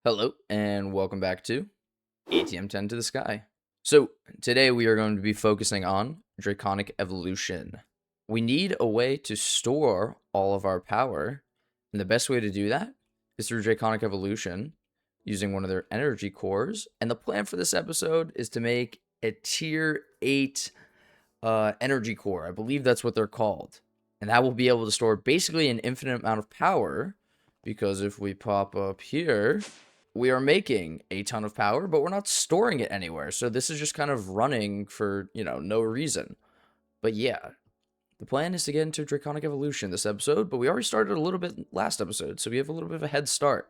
Hello, and welcome back to ATM10 to the Sky. So, today we are going to be focusing on draconic evolution. We need a way to store all of our power, and the best way to do that is through draconic evolution using one of their energy cores. And the plan for this episode is to make a tier 8 energy core. I believe that's what they're called. And that will be able to store basically an infinite amount of power, because if we pop up here, we are making a ton of power, but we're not storing it anywhere. So this is just kind of running for, no reason. But yeah, the plan is to get into Draconic Evolution this episode, but we already started a little bit last episode, so we have a little bit of a head start.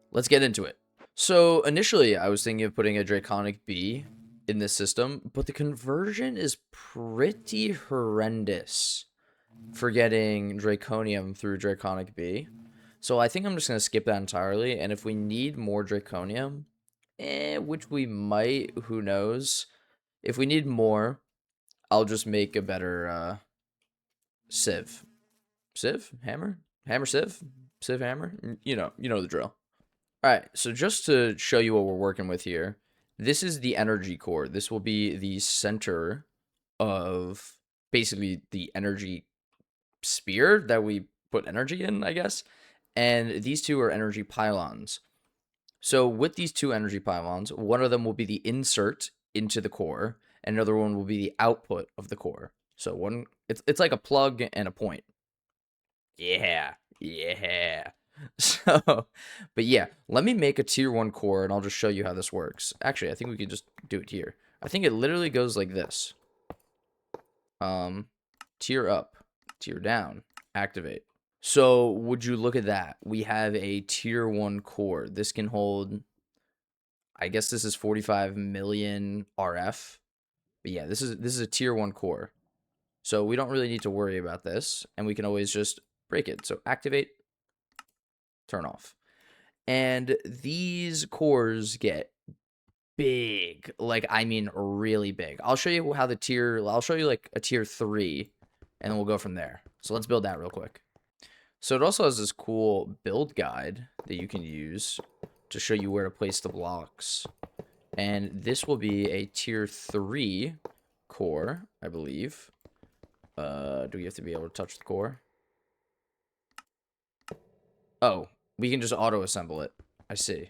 Let's get into it. So initially, I was thinking of putting a Draconic B in this system, but the conversion is pretty horrendous for getting Draconium through Draconic B. So I think I'm just going to skip that entirely, and if we need more Draconium, which we might, who knows, if we need more, I'll just make a better sieve. Sieve? Hammer? Hammer sieve? Sieve hammer? You know the drill. Alright, so just to show you what we're working with here, this is the energy core. This will be the center of basically the energy sphere that we put energy in, I guess. And these two are energy pylons. So with these two energy pylons, one of them will be the insert into the core, and another one will be the output of the core. So one, it's like a plug and a point. Yeah. So, but yeah, let me make a tier 1 core, and I'll just show you how this works. Actually, I think we can just do it here. I think it literally goes like this. Tier up, tier down, activate. So, would you look at that? We have a tier 1 core. This can hold, I guess this is 45 million RF. But yeah, this is a tier 1 core. So, we don't really need to worry about this, and we can always just break it. So, activate, turn off. And these cores get big. Like, I mean really big. I'll show you how I'll show you like a tier 3, and then we'll go from there. So, let's build that real quick. So it also has this cool build guide that you can use to show you where to place the blocks. And this will be a tier 3 core, I believe. Do we have to be able to touch the core? Oh, we can just auto-assemble it. I see.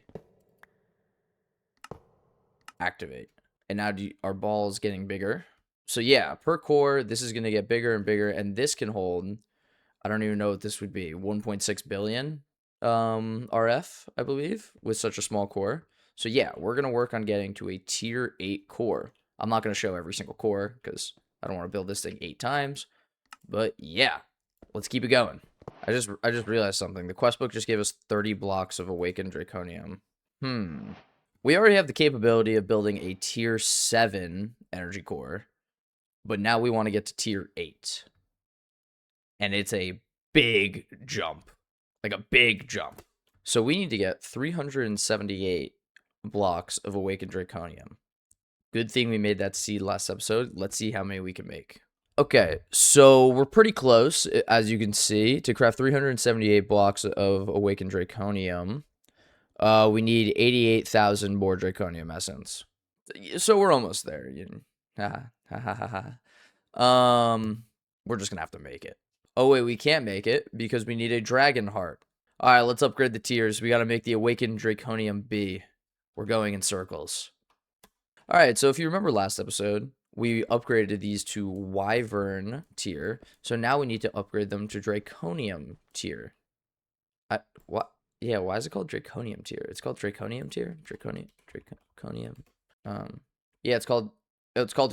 Activate. And now our ball is getting bigger. So yeah, per core, this is going to get bigger and bigger. And this can hold, I don't even know what this would be, 1.6 billion RF, I believe, with such a small core. So yeah, we're going to work on getting to a tier 8 core. I'm not going to show every single core because I don't want to build this thing 8 times. But yeah, let's keep it going. I just realized something. The quest book just gave us 30 blocks of awakened draconium. We already have the capability of building a tier 7 energy core, but now we want to get to tier 8. And it's a big jump. Like a big jump. So we need to get 378 blocks of awakened draconium. Good thing we made that seed last episode. Let's see how many we can make. Okay, so we're pretty close, as you can see, to craft 378 blocks of awakened draconium. We need 88,000 more draconium essence. So we're almost there. We're just gonna have to make it. Oh, wait, we can't make it because we need a dragon heart. All right, let's upgrade the tiers. We got to make the Awakened Draconium B. We're going in circles. All right, so if you remember last episode, we upgraded these to Wyvern tier. So now we need to upgrade them to Draconium tier. What? Yeah, why is it called Draconium tier? It's called Draconium tier? Draconium. Yeah, it's called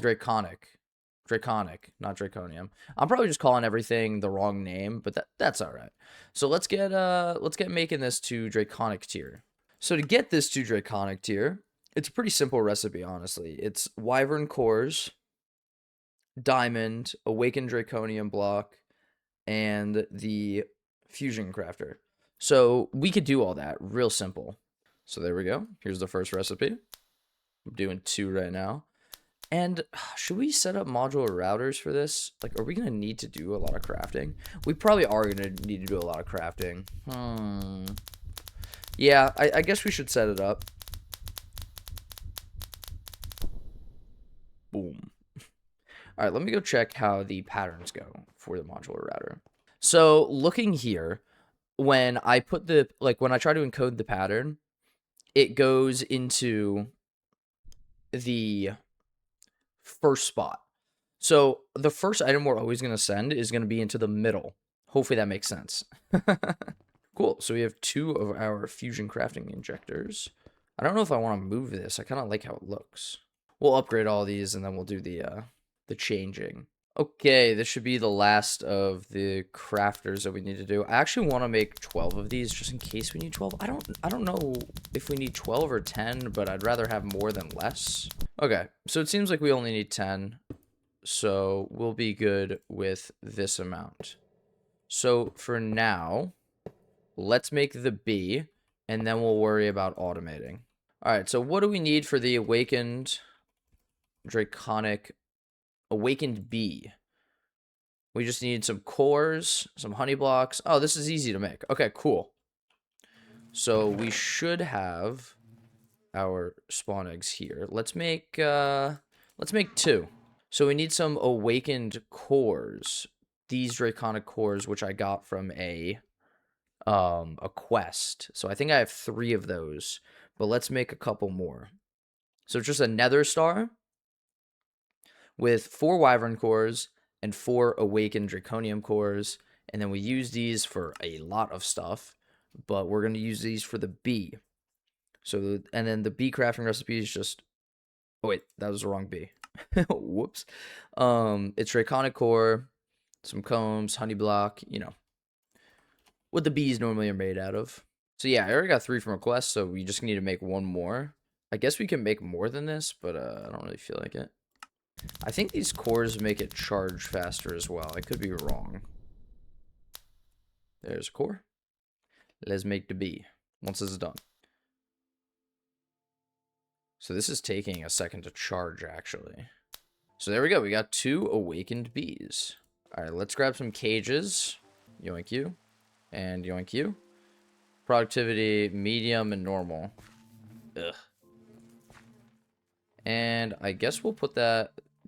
Draconic. Draconic, not Draconium. I'm probably just calling everything the wrong name, but that's all right. So let's get making this to Draconic tier. So to get this to Draconic tier, it's a pretty simple recipe, honestly. It's Wyvern cores, diamond, awakened draconium block, and the fusion crafter. So we could do all that real simple. So there we go. Here's the first recipe. I'm doing 2 right now. And should we set up modular routers for this? Like, are we going to need to do a lot of crafting? We probably are going to need to do a lot of crafting. Yeah, I guess we should set it up. Boom. All right, let me go check how the patterns go for the modular router. So looking here, when I put the, when I try to encode the pattern, it goes into the first spot. So the first item we're always going to send is going to be into the middle. Hopefully that makes sense. Cool. So we have 2 of our fusion crafting injectors. I don't know if I want to move this. I kind of like how it looks. We'll upgrade all these and then we'll do the changing. Okay, this should be the last of the crafters that we need to do. I actually want to make 12 of these just in case we need 12. I don't know if we need 12 or 10, but I'd rather have more than less. Okay, so it seems like we only need 10. So we'll be good with this amount. So for now, let's make the B, and then we'll worry about automating. All right, so what do we need for the awakened draconic awakened bee? We just need some cores, some honey blocks. Oh, this is easy to make. Okay, cool. So we should have our spawn eggs here. Let's make 2. So we need some awakened cores. These draconic cores, which I got from a quest. So I think I have 3 of those, but let's make a couple more. So it's just a nether star with 4 wyvern cores and 4 awakened draconium cores, and then we use these for a lot of stuff, but we're going to use these for the bee. So, and then the bee crafting recipe is just, oh wait, that was the wrong bee. Whoops. It's draconic core, some combs, honey block, you know, what the bees normally are made out of. So yeah, I already got 3 from a quest, so we just need to make 1 more. I guess we can make more than this, but I don't really feel like it. I think these cores make it charge faster as well. I could be wrong. There's a core. Let's make the bee once this is done. So this is taking a second to charge, actually. So there we go. We got 2 awakened bees. All right, let's grab some cages. Yoink you. And yoink you. Productivity, medium, and normal. Ugh. And I guess we'll put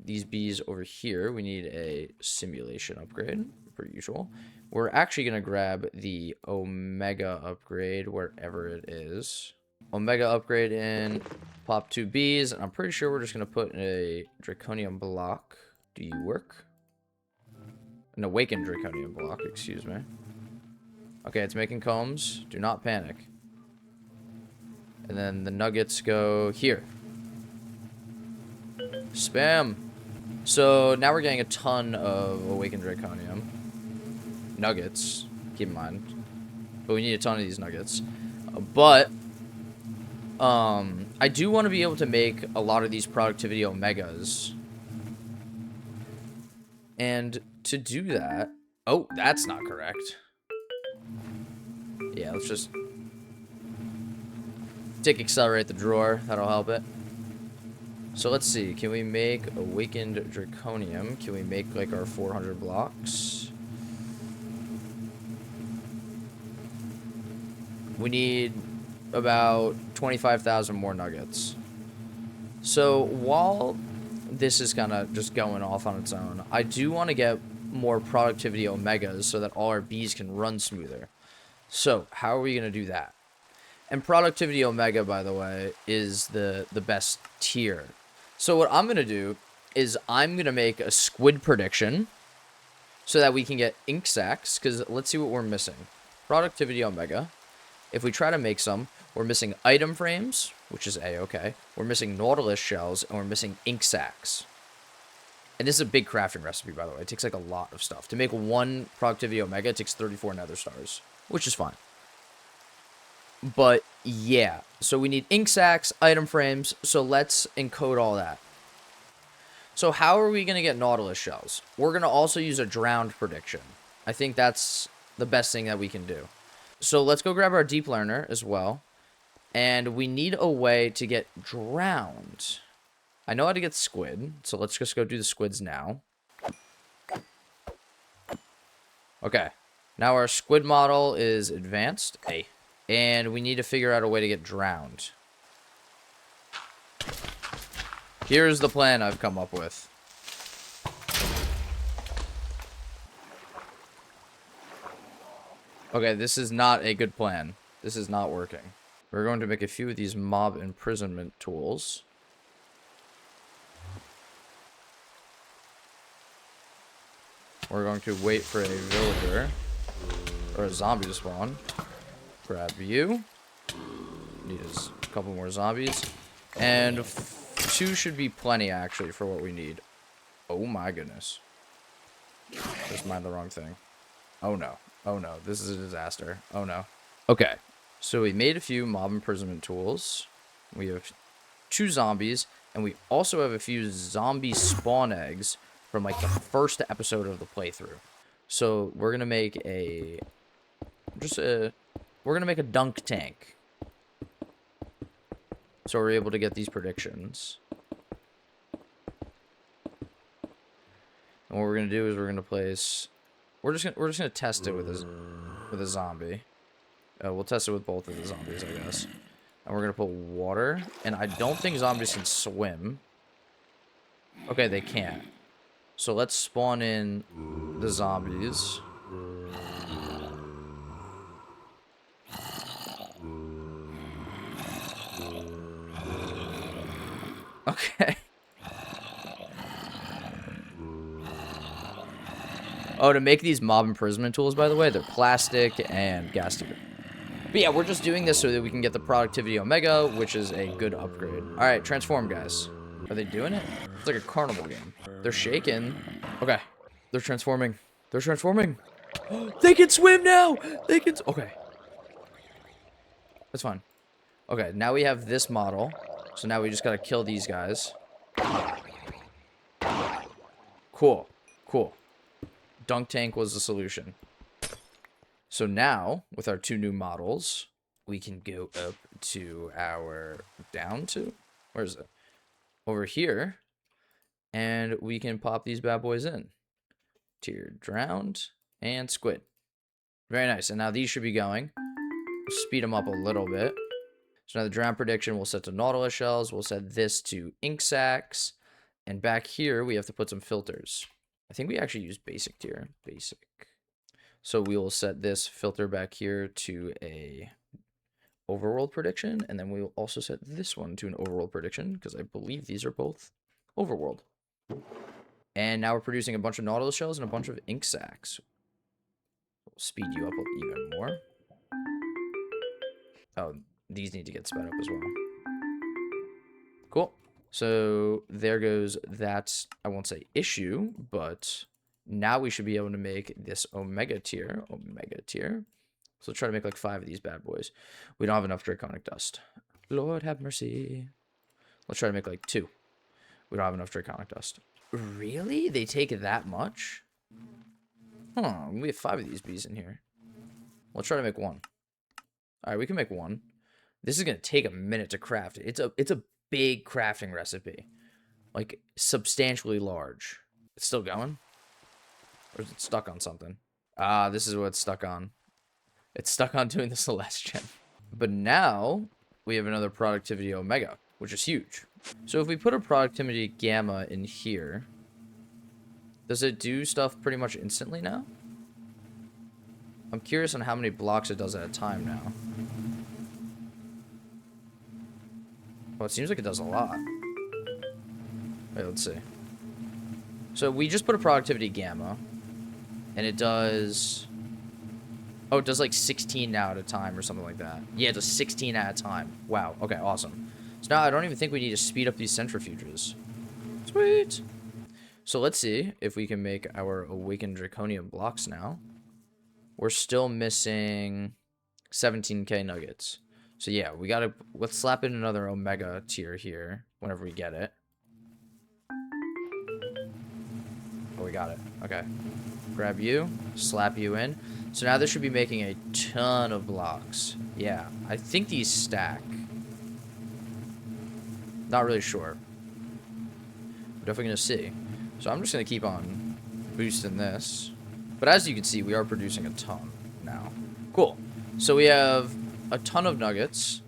these bees over here. We need a simulation upgrade, per usual. We're actually going to grab the Omega upgrade, wherever it is. Omega upgrade in, pop 2 bees, and I'm pretty sure we're just going to put a draconium block. Do you work? An awakened draconium block, excuse me. Okay, it's making combs. Do not panic. And then the nuggets go here. Spam. So now we're getting a ton of awakened draconium nuggets, keep in mind, but we need a ton of these nuggets. But I do want to be able to make a lot of these productivity omegas, and to do that, oh, that's not correct. Yeah, let's just accelerate the drawer. That'll help it. So let's see, can we make awakened draconium? Can we make like our 400 blocks? We need about 25,000 more nuggets. So while this is kind of just going off on its own, I do want to get more productivity omegas so that all our bees can run smoother. So how are we going to do that? And productivity omega, by the way, is the best tier. So what I'm going to do is I'm going to make a squid prediction so that we can get ink sacs, because let's see what we're missing. Productivity omega. If we try to make some, we're missing item frames, which is A-okay. We're missing nautilus shells, and we're missing ink sacs. And this is a big crafting recipe, by the way. It takes like a lot of stuff. To make 1 productivity omega, it takes 34 nether stars, which is fine. But yeah, so we need ink sacs, item frames, so let's encode all that. So how are we going to get nautilus shells? We're going to also use a drowned prediction. I think that's the best thing that we can do. So let's go grab our deep learner as well. And we need a way to get drowned. I know how to get squid, so let's just go do the squids now. Okay, now our squid model is advanced. And we need to figure out a way to get drowned. Here's the plan I've come up with. Okay, this is not a good plan. This is not working. We're going to make a few of these mob imprisonment tools. We're going to wait for a villager or a zombie to spawn. Grab you. Need a couple more zombies. And 2 should be plenty, actually, for what we need. Oh my goodness. Just mind the wrong thing. Oh no. Oh no. This is a disaster. Oh no. Okay. So we made a few mob imprisonment tools. We have 2 zombies. And we also have a few zombie spawn eggs from like the first episode of the playthrough. So we're going to make a... we're going to make a dunk tank. So we're able to get these predictions. And what we're going to do is we're going to place... We're just gonna test it with a zombie. We'll test it with both of the zombies, I guess. And we're gonna put water. And I don't think zombies can swim. Okay, they can't. So let's spawn in the zombies. Okay. Oh, to make these mob imprisonment tools, by the way, they're plastic and gas tube. But yeah, we're just doing this so that we can get the productivity omega, which is a good upgrade. All right, transform, guys. Are they doing it? It's like a carnival game. They're shaking. Okay, they're transforming. They're transforming. They can swim now. They can. Okay, that's fine. Okay, now we have this model. So now we just gotta kill these guys. Cool. Cool. Dunk tank was the solution. So now, with our 2 new models, we can go up to our... Down to? Where is it? Over here. And we can pop these bad boys in. Tier drowned and squid. Very nice. And now these should be going. We'll speed them up a little bit. So now the drown prediction we'll set to Nautilus shells. We'll set this to ink sacs. And back here, we have to put some filters. I think we actually use basic tier. Basic. So we will set this filter back here to a overworld prediction. And then we will also set this one to an overworld prediction, because I believe these are both overworld. And now we're producing a bunch of Nautilus shells and a bunch of ink sacs. We'll speed you up even more. Oh, these need to get sped up as well. Cool. So there goes that, I won't say issue, but now we should be able to make this omega tier. So let's try to make like 5 of these bad boys. We don't have enough draconic dust. Lord have mercy. Let's try to make like 2. We don't have enough draconic dust. Really? They take that much? Huh, we have 5 of these bees in here. Let's try to make 1. All right, we can make 1. This is going to take a minute to craft. It's a big crafting recipe. Like, substantially large. It's still going? Or is it stuck on something? Ah, this is what it's stuck on. It's stuck on doing the Celestian. But now, we have another productivity omega, which is huge. So if we put a productivity gamma in here, does it do stuff pretty much instantly now? I'm curious on how many blocks it does at a time now. Well, it seems like it does a lot. Wait, let's see. So we just put a productivity gamma, and it does... Oh, it does like 16 now at a time or something like that. Yeah, it does 16 at a time. Wow, okay, awesome. So now I don't even think we need to speed up these centrifuges. Sweet! So let's see if we can make our awakened draconium blocks now. We're still missing 17k nuggets. So yeah, we gotta... Let's slap in another omega tier here whenever we get it. Oh, we got it. Okay. Grab you, slap you in. So now this should be making a ton of blocks. Yeah, I think these stack. Not really sure. We're definitely gonna see. So I'm just gonna keep on boosting this. But as you can see, we are producing a ton now. Cool. So we have a ton of nuggets.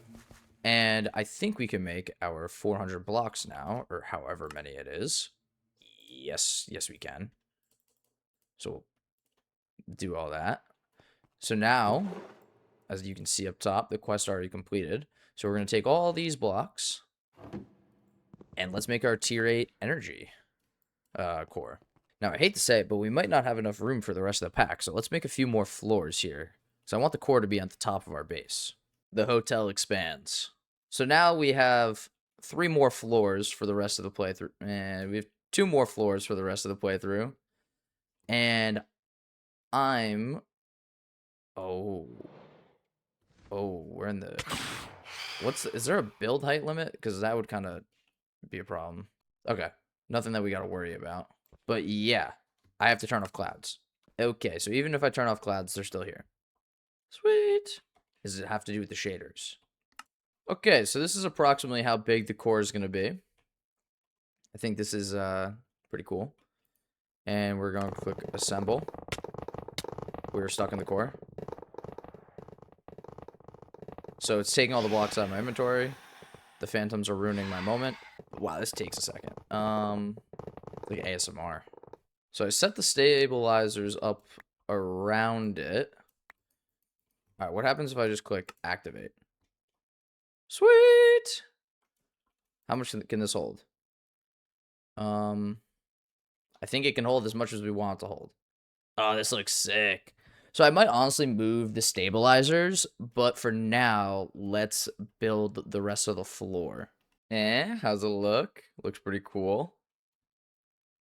And I think we can make our 400 blocks now, or however many it is. Yes, we can. So we'll do all that. So now, as you can see up top, the quest already completed. So we're going to take all these blocks, and let's make our tier 8 energy core. Now, I hate to say it, but we might not have enough room for the rest of the pack, so let's make a few more floors here. So I want the core to be at the top of our base. The hotel expands. So now we have 3 more floors for the rest of the playthrough. And we have 2 more floors for the rest of the playthrough. And I'm... Oh, we're in the... Is there a build height limit? Because that would kind of be a problem. Okay, nothing that we got to worry about. But yeah, I have to turn off clouds. Okay, so even if I turn off clouds, they're still here. Sweet. Does it have to do with the shaders? Okay, so this is approximately how big the core is going to be. I think this is pretty cool. And we're going to click assemble. We're stuck in the core. So it's taking all the blocks out of my inventory. The phantoms are ruining my moment. Wow, this takes a second. Like ASMR. So I set the stabilizers up around it. All right, what happens if I just click activate? Sweet! How much can this hold? I think it can hold as much as we want it to hold. Oh, this looks sick. So I might honestly move the stabilizers, but for now, let's build the rest of the floor. How's it look? Looks pretty cool.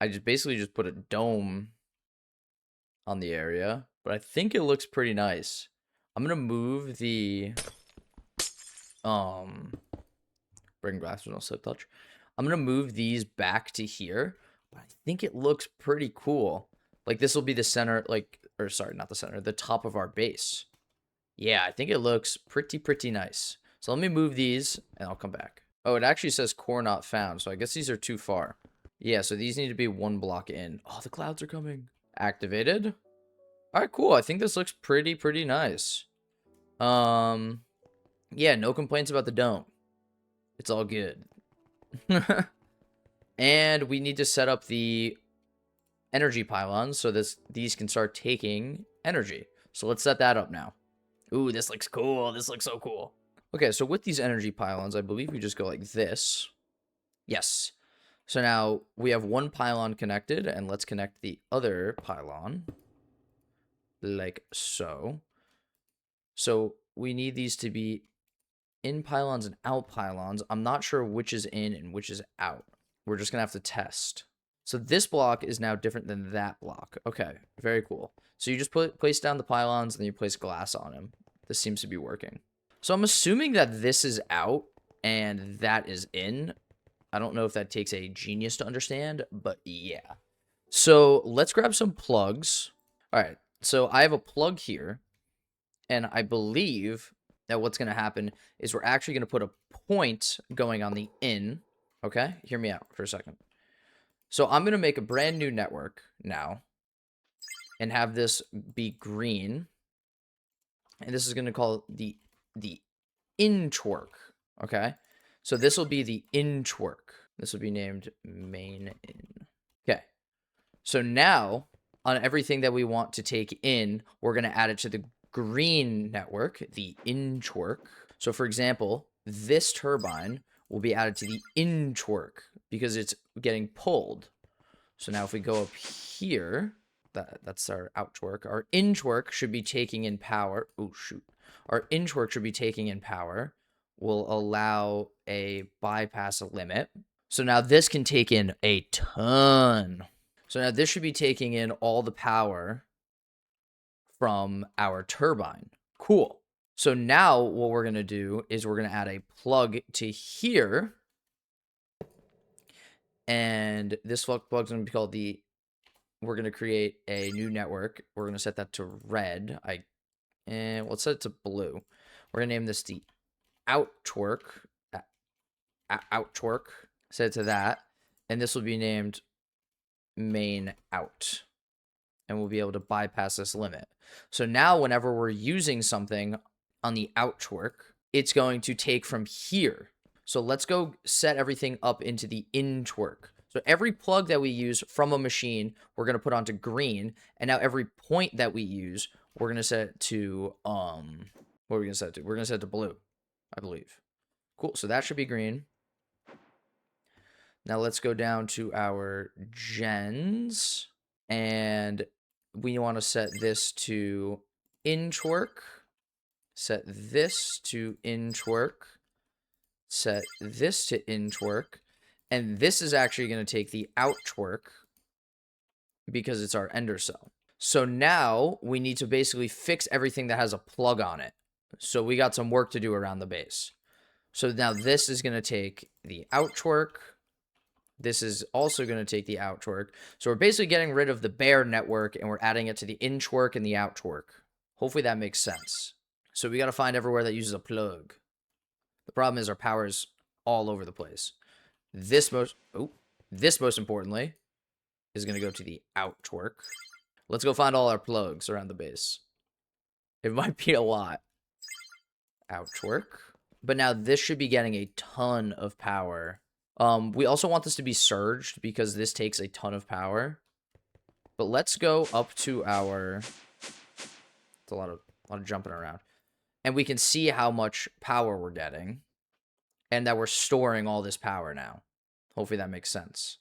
I basically just put a dome on the area, but I think it looks pretty nice. I'm gonna move the bring glass with no slip touch. I'm gonna move these back to here, but I think it looks pretty cool. Like this will be the center, or sorry, not the center, the top of our base. Yeah, I think it looks pretty nice. So let me move these and I'll come back. Oh, it actually says core not found, so I guess these are too far. Yeah, so these need to be 1 block in. Oh, the clouds are coming. Activated. All right, cool. I think this looks pretty nice. Yeah, no complaints about the dome. It's all good. And we need to set up the energy pylons so these can start taking energy. So let's set that up now. Ooh, this looks cool. This looks so cool. Okay, so with these energy pylons, I believe we just go like this. Yes. So now we have 1 pylon connected, and let's connect the other pylon. Like so. So we need these to be in pylons and out pylons. I'm not sure which is in and which is out. We're just going to have to test. So this block is now different than that block. Okay, very cool. So you just place down the pylons and then you place glass on them. This seems to be working. So I'm assuming that this is out and that is in. I don't know if that takes a genius to understand, but yeah. So let's grab some plugs. All right, so I have a plug here, and I believe that what's going to happen is we're actually going to put a point going on the in. Okay, hear me out for a second. So I'm going to make a brand new network now and have this be green. And this is going to call the intwork. Okay, so this will be the intwork. This will be named main in. Okay, so now on everything that we want to take in, we're going to add it to the green network, the intwork. So for example, this turbine will be added to the intwork because it's getting pulled. So now if we go up here, that's our outwork. Our intwork should be taking in power. Oh, shoot. Our intwork should be taking in power. Will allow a bypass limit. So now this can take in a ton. So now this should be taking in all the power from our turbine. Cool. So now what we're going to do is we're going to add a plug to here. And this plug is going to be called we're going to create a new network. We're going to set that to red. Let's set it to blue. We're going to name this the outwork. Outwork. Set it to that. And this will be named main out. And we'll be able to bypass this limit. So now whenever we're using something on the out torque, it's going to take from here. So let's go set everything up into the in torque. So every plug that we use from a machine, we're going to put onto green. And now every point that we use, we're going to set it to, what are we going to set it to? We're going to set it to blue, I believe. Cool. So that should be green. Now let's go down to our gens. And we want to set this to in torque. Set this to in torque. Set this to in torque. And this is actually going to take the out torque because it's our ender cell. So now we need to basically fix everything that has a plug on it. So we got some work to do around the base. So now this is going to take the out torque. This is also going to take the out torque. So we're basically getting rid of the bare network and we're adding it to the in torque and the out torque. Hopefully that makes sense. So we got to find everywhere that uses a plug. The problem is our power is all over the place. This most importantly is going to go to the out torque. Let's go find all our plugs around the base. It might be a lot. Out torque. But now this should be getting a ton of power. We also want this to be surged because this takes a ton of power. But let's go up to our... It's a lot of jumping around. And we can see how much power we're getting. And that we're storing all this power now. Hopefully that makes sense.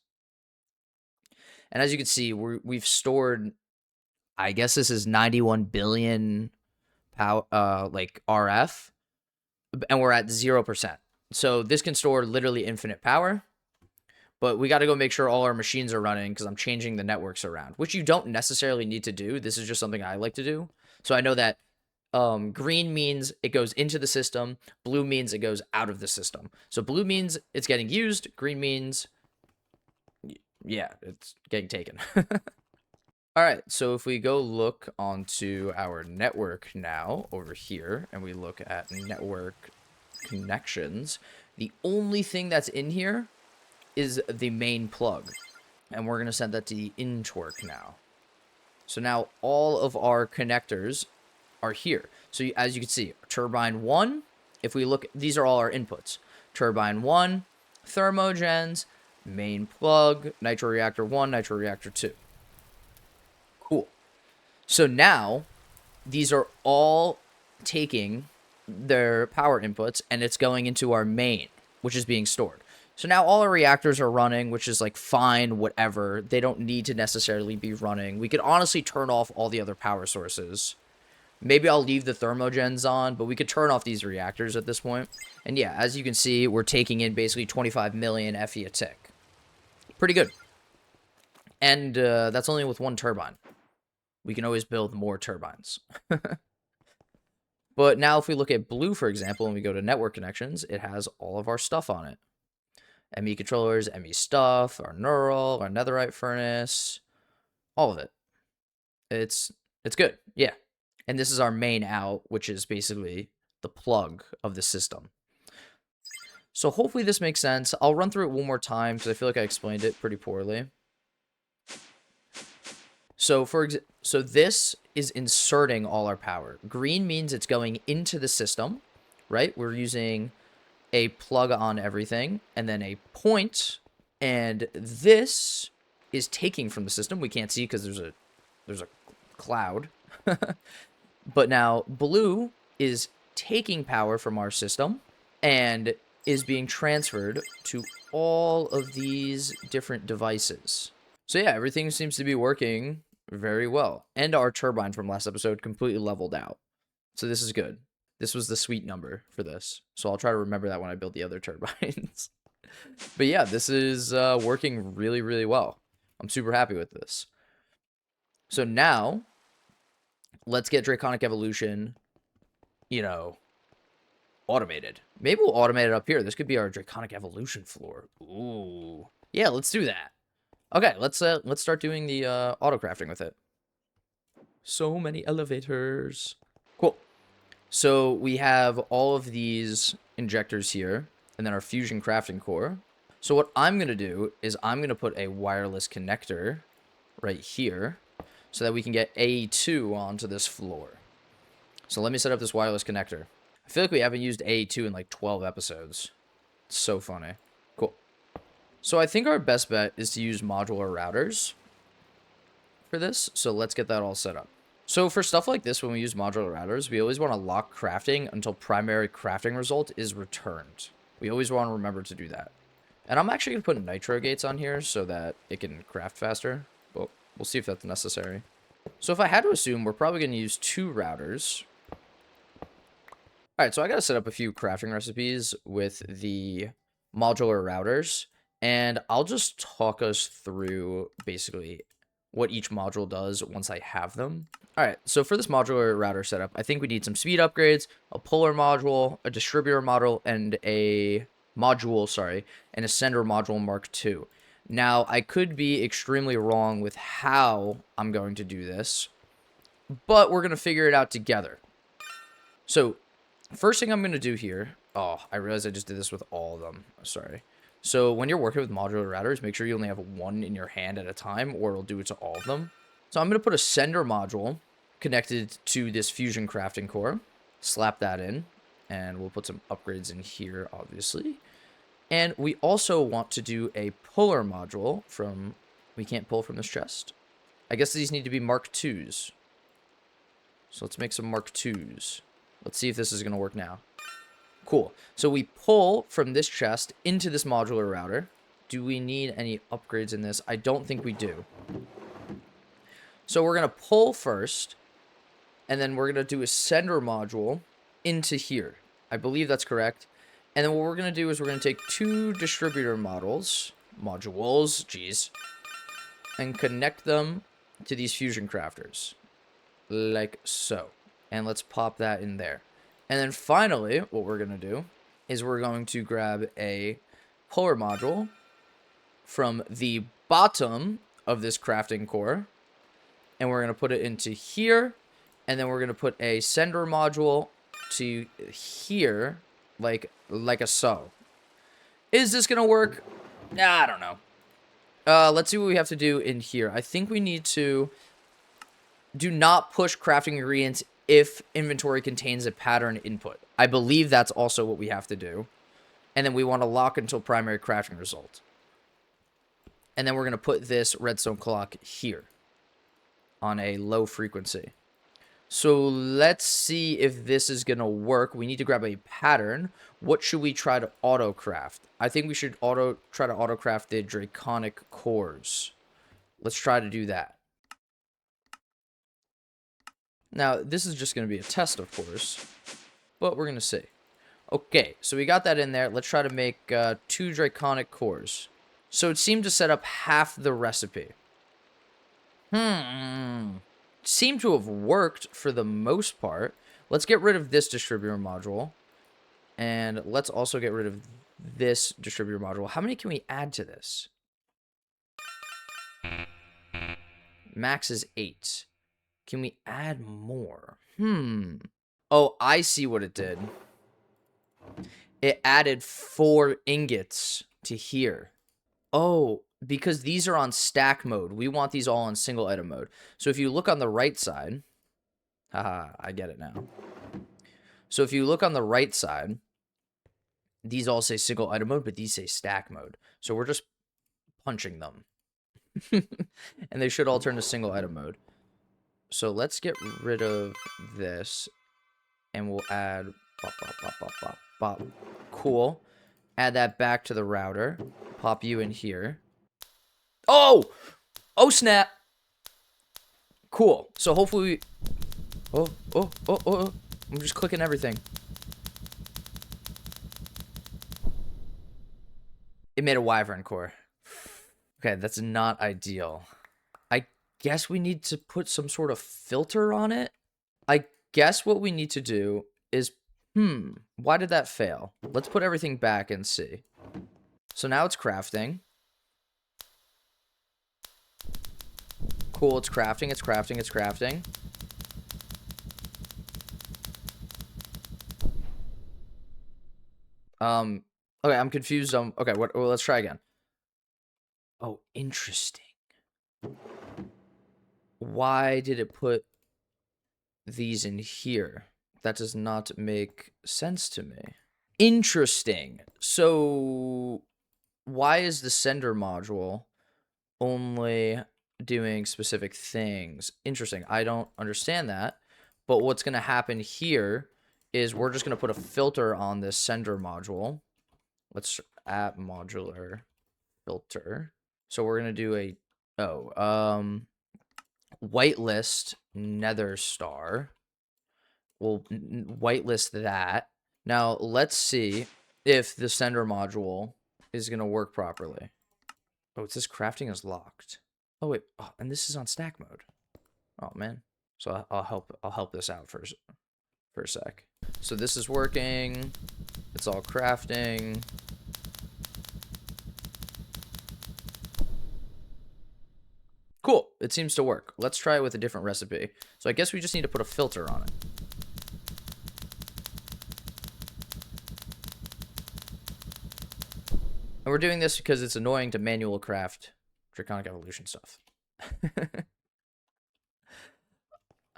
And as you can see, we've stored, I guess this is 91 billion power, like RF. And we're at 0%. So this can store literally infinite power. But we got to go make sure all our machines are running because I'm changing the networks around. Which you don't necessarily need to do. This is just something I like to do. So I know that green means it goes into the system. Blue means it goes out of the system. So blue means it's getting used. Green means, yeah, it's getting taken. All right, so if we go look onto our network now over here, and we look at network connections, the only thing that's in here is the main plug. And we're going to send that to the in torque now. So now all of our connectors are here. So as you can see, turbine 1, if we look, these are all our inputs. Turbine 1, thermogens, main plug, nitro reactor 1, nitro reactor 2. Cool. So now these are all taking their power inputs and it's going into our main, which is being stored. So now all our reactors are running, which is like fine, whatever. They don't need to necessarily be running. We could honestly turn off all the other power sources. Maybe I'll leave the thermogens on, but we could turn off these reactors at this point. And yeah, as you can see, we're taking in basically 25 million FE a tick. Pretty good. And that's only with one turbine. We can always build more turbines. But now if we look at blue, for example, and we go to network connections, it has all of our stuff on it. ME controllers, ME stuff, our neural, our netherite furnace, all of it. It's good, yeah. And this is our main out, which is basically the plug of the system. So hopefully this makes sense. I'll run through it one more time because I feel like I explained it pretty poorly. So so this is inserting all our power. Green means it's going into the system, right? We're using a plug on everything and then a point, and this is taking from the system. We can't see because there's a cloud. But now blue is taking power from our system and is being transferred to all of these different devices. So yeah, everything seems to be working very well. And our turbine from last episode completely leveled out. So this is good. This was the sweet number for this. So I'll try to remember that when I build the other turbines. But yeah, this is working really, really well. I'm super happy with this. So now, let's get Draconic Evolution, automated. Maybe we'll automate it up here. This could be our Draconic Evolution floor. Ooh. Yeah, let's do that. Okay, let's start doing the auto crafting with it. So many elevators. Cool. So we have all of these injectors here, and then our fusion crafting core. So what I'm going to do is I'm going to put a wireless connector right here so that we can get A2 onto this floor. So let me set up this wireless connector. I feel like we haven't used A2 in like 12 episodes. It's so funny. Cool. So I think our best bet is to use modular routers for this. So let's get that all set up. So for stuff like this, when we use modular routers, we always want to lock crafting until primary crafting result is returned. We always want to remember to do that. And I'm actually going to put nitro gates on here so that it can craft faster. But we'll see if that's necessary. So if I had to assume, we're probably going to use 2 routers. Alright, so I got to set up a few crafting recipes with the modular routers. And I'll just talk us through basically what each module does once I have them. Alright, so for this modular router setup, I think we need some speed upgrades, a puller module, a distributor module, and a and a sender module Mark II. Now, I could be extremely wrong with how I'm going to do this, but we're going to figure it out together. So, first thing I'm going to do here... Oh, I realized I just did this with all of them. Sorry. So, when you're working with modular routers, make sure you only have one in your hand at a time, or it'll do it to all of them. So, I'm going to put a sender module connected to this fusion crafting core. Slap that in, and we'll put some upgrades in here, obviously. And we also want to do a puller module from... We can't pull from this chest. I guess these need to be Mark IIs. So let's make some Mark IIs. Let's see if this is going to work now. Cool. So we pull from this chest into this modular router. Do we need any upgrades in this? I don't think we do. So we're going to pull first. And then we're going to do a sender module into here. I believe that's correct. And then what we're going to do is we're going to take 2 distributor modules, jeez, and connect them to these fusion crafters, like so. And let's pop that in there. And then finally, what we're going to do is we're going to grab a puller module from the bottom of this crafting core, and we're going to put it into here, and then we're going to put a sender module to here, like a so. Is this gonna work? Nah, I don't know. Let's see what we have to do in here. I think we need to do not push crafting ingredients if inventory contains a pattern input. I believe that's also what we have to do. And then we want to lock until primary crafting result. And then we're gonna put this redstone clock here on a low frequency. So let's see if this is going to work. We need to grab a pattern. What should we try to auto-craft? I think we should try to auto-craft the draconic cores. Let's try to do that. Now, this is just going to be a test, of course, but we're going to see. Okay, so we got that in there. Let's try to make 2 draconic cores. So it seemed to set up half the recipe. Seem to have worked for the most part. Let's get rid of this distributor module. And let's also get rid of this distributor module. How many can we add to this? Max is 8. Can we add more? Oh, I see what it did. It added 4 ingots to here. Oh, because these are on stack mode. We want these all on single item mode. So if you look on the right side, haha, I get it now. So if you look on the right side, these all say single item mode, but these say stack mode. So we're just punching them. And they should all turn to single item mode. So let's get rid of this. And we'll add bop, bop, bop, bop, bop, bop. Cool. Add that back to the router. Pop you in here. Oh! Oh, snap! Cool. So hopefully we... Oh. I'm just clicking everything. It made a wyvern core. Okay, that's not ideal. I guess we need to put some sort of filter on it. I guess what we need to do is... why did that fail? Let's put everything back and see. So now it's crafting. Cool, it's crafting. Okay, I'm confused. Okay, well, let's try again. Oh, interesting. Why did it put these in here? That does not make sense to me. Interesting. So why is the sender module only doing specific things? Interesting. I don't understand that. But what's going to happen here is we're just going to put a filter on this sender module. Let's add modular filter. So we're going to do a, whitelist nether star. We'll whitelist that. Now let's see if the sender module is going to work properly. Oh, it says crafting is locked. Oh wait, oh, and this is on stack mode. Oh man. So I'll help this out for a sec. So this is working. It's all crafting. Cool. It seems to work. Let's try it with a different recipe. So I guess we just need to put a filter on it. And we're doing this because it's annoying to manual craft draconic evolution stuff.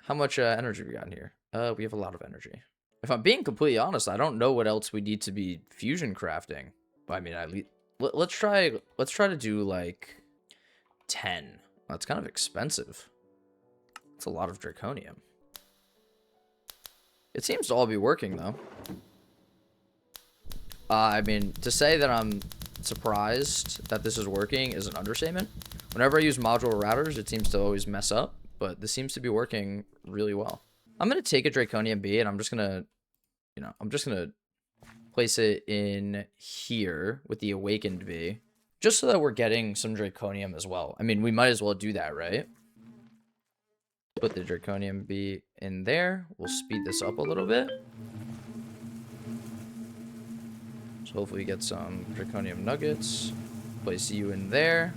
How much energy we got in here? We have a lot of energy. If I'm being completely honest, I don't know what else we need to be fusion crafting. I mean, let's try to do like 10. That's kind of expensive. It's a lot of draconium. It seems to all be working though. I mean, to say that I'm surprised that this is working is an understatement. Whenever I use modular routers, it seems to always mess up, but this seems to be working really well. I'm going to take a draconium bee and I'm just going to, place it in here with the awakened bee, just so that we're getting some draconium as well. I mean, we might as well do that, right? Put the draconium bee in there. We'll speed this up a little bit. So hopefully we get some draconium nuggets. Place you in there.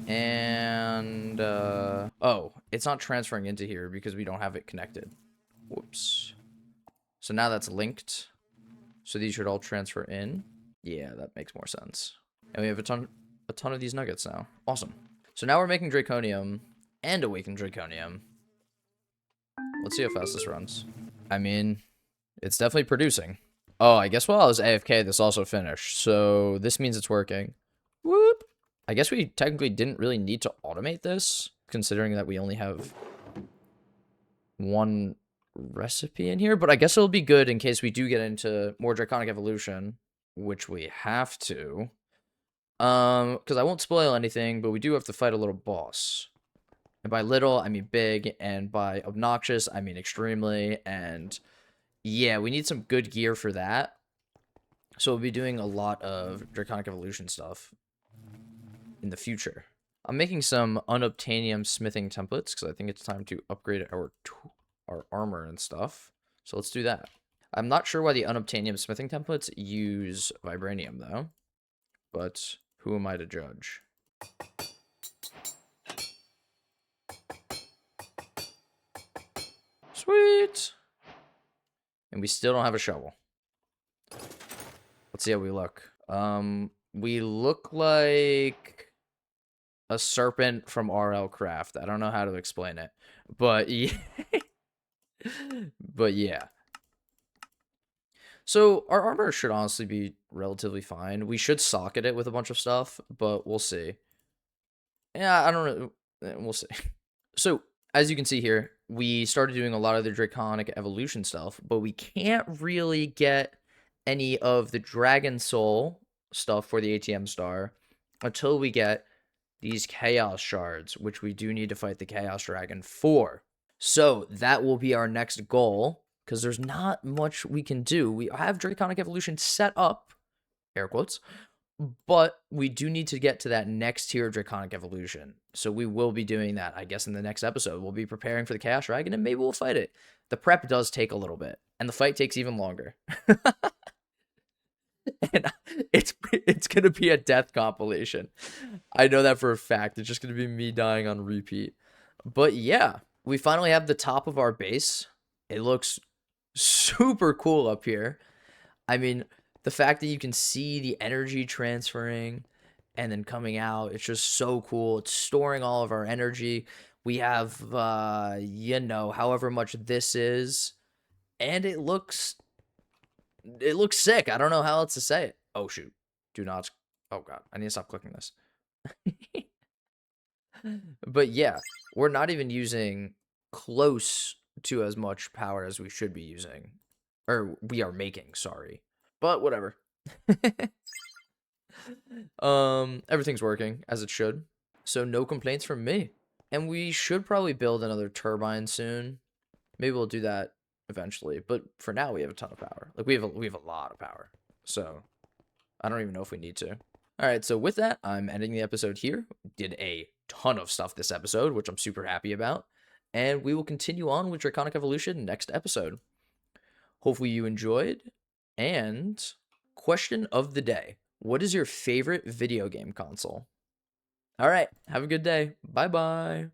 And, oh, it's not transferring into here because we don't have it connected. Whoops. So now that's linked. So these should all transfer in. Yeah, that makes more sense. And we have a ton of these nuggets now. Awesome. So now we're making draconium and awakened draconium. Let's see how fast this runs. I mean, it's definitely producing. Oh, I guess while I was AFK, this also finished. So this means it's working. Whoop. I guess we technically didn't really need to automate this, considering that we only have one recipe in here. But I guess it'll be good in case we do get into more draconic evolution, which we have to. Because I won't spoil anything, but we do have to fight a little boss. And by little, I mean big, and by obnoxious, I mean extremely, and yeah, we need some good gear for that. So we'll be doing a lot of draconic evolution stuff in the future. I'm making some unobtainium smithing templates because I think it's time to upgrade our armor and stuff. So let's do that. I'm not sure why the unobtainium smithing templates use vibranium though, but who am I to judge? Sweet. And we still don't have a shovel. Let's see how we look. We look like a serpent from RL Craft. I don't know how to explain it, but yeah. But yeah. So our armor should honestly be relatively fine. We should socket it with a bunch of stuff, but we'll see. Yeah, I don't know. We'll see. So as you can see here, we started doing a lot of the draconic evolution stuff, but we can't really get any of the dragon soul stuff for the ATM star until we get these chaos shards, which we do need to fight the chaos dragon for. So that will be our next goal, because there's not much we can do. We have draconic evolution set up, air quotes, but we do need to get to that next tier of draconic evolution. So we will be doing that, I guess, in the next episode. We'll be preparing for the chaos dragon, and maybe we'll fight it. The prep does take a little bit, and the fight takes even longer. And it's gonna be a death compilation. I know that for a fact. It's just gonna be me dying on repeat. But yeah, we finally have the top of our base. It looks super cool up here. I mean, the fact that you can see the energy transferring and then coming out, it's just so cool. It's storing all of our energy. We have, however much this is, And it looks sick. I don't know how else to say it. Oh shoot. Do not. Oh god, I need to stop clicking this. But yeah, we're not even using close to as much power as we should be using. Or we are making, sorry. But whatever. Everything's working as it should. So no complaints from me. And we should probably build another turbine soon. Maybe we'll do that eventually. But for now, we have a ton of power. Like we have a lot of power. So I don't even know if we need to. All right, so with that, I'm ending the episode here. Did a ton of stuff this episode, which I'm super happy about. And we will continue on with Draconic Evolution next episode. Hopefully you enjoyed. And question of the day. What is your favorite video game console? All right, have a good day. Bye-bye.